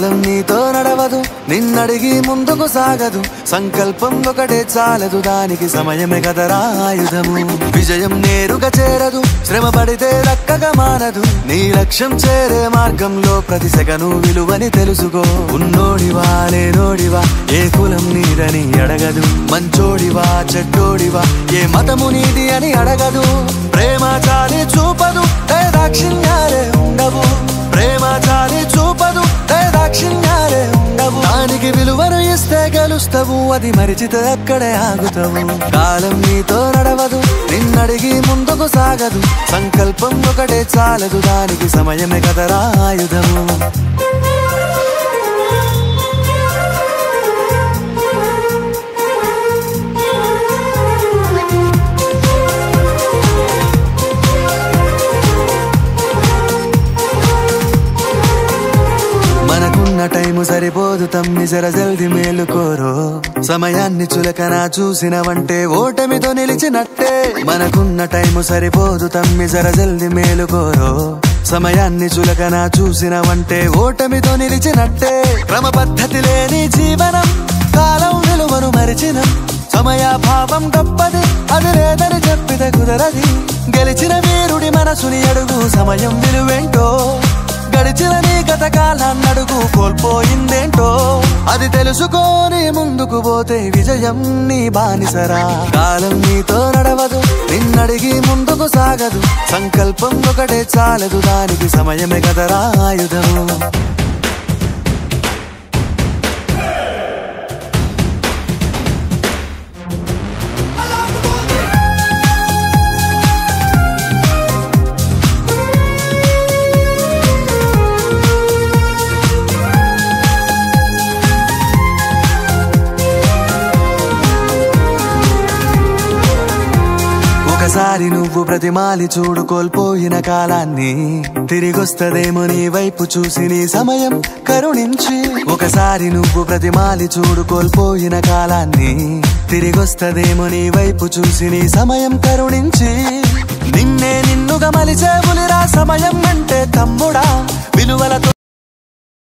కాలం నీతో నడవదు, నిన్నడిగి ముందుకు సాగదు. సంకల్పం ఒకటే చాలదు, దానికి సమయమే కదరా ఆయుధము. విజయం నేరుగా చేరదు, శ్రమ పడితే దక్కగా మానదు. నీ లక్ష్యం చేరే మార్గంలో ప్రతి సెకను విలువని తెలుసుకో. ఉన్నోడివా లేనోడివా, ఏ కులం నీదని అడగదు. మంచోడివా చెడ్డోడివా, ఏ మతము నీది అని అడగదు. ప్రేమ చాలి చూపదు, దాక్షిణ్యాలే ఉండవు. ప్రేమ చాలి చూపదు, దాక్షిణ్యాలే ఉండవు. దానికి విలువను ఇస్తే గెలుస్తావు, అది మరిచితే అక్కడే ఆగుతావు. కాలం నీతో నడవదు, నిన్నడిగి ముందుకు సాగదు. సంకల్పం ఒకటే చాలదు, దానికి సమయమే కదరా ఆయుధము. మనకున్న టైము సరిపోదు తమ్మి, జర జల్ది మేలుకోరో. సమయాన్ని చులకన చూసినవంటే ఓటమితో నిలిచినట్టే. మనకున్న టైము సరిపోదు తమ్మి, జర జల్ది మేలుకోరో. సమయాన్ని చులకన చూసినవంటే ఓటమితో నిలిచినట్టే. క్రమ పద్ధతి లేని జీవనం, కాలం విలువను మరిచినం. సమయాభావం గొప్పది, అది లేదని చెప్పితే కుదరది. గెలిచిన వీరుడి మనసుని అడుగు, సమయం విలువేంటో. గడిచిన నీ గత కాలాన్నడుగు, కోల్పోయిందేంటో. అది తెలుసుకొని ముందుకు పోతే విజయం నీ బానిసరా. కాలం నీతో నడవదు, నిన్నడిగి ముందుకు సాగదు. సంకల్పం ఒకటే చాలదు, దానికి సమయమే కదరా ఆయుధము. ఒకసారి నువ్వు ప్రతిమాలి చూడు కోల్పోయిన కాలాన్ని. తిరిగొస్తదేమో నీ వైపు చూసి నీ సమయం కరుణించి. ఒకసారి నువ్వు ప్రతిమాలి చూడు కోల్పోయిన కాలాన్ని. తిరిగొస్తదేమో నీ వైపు చూసి నీ సమయం కరుణించి. నిన్నే నిన్నుగా మలిచే ఉలిరా సమయం అంటే తమ్ముడా.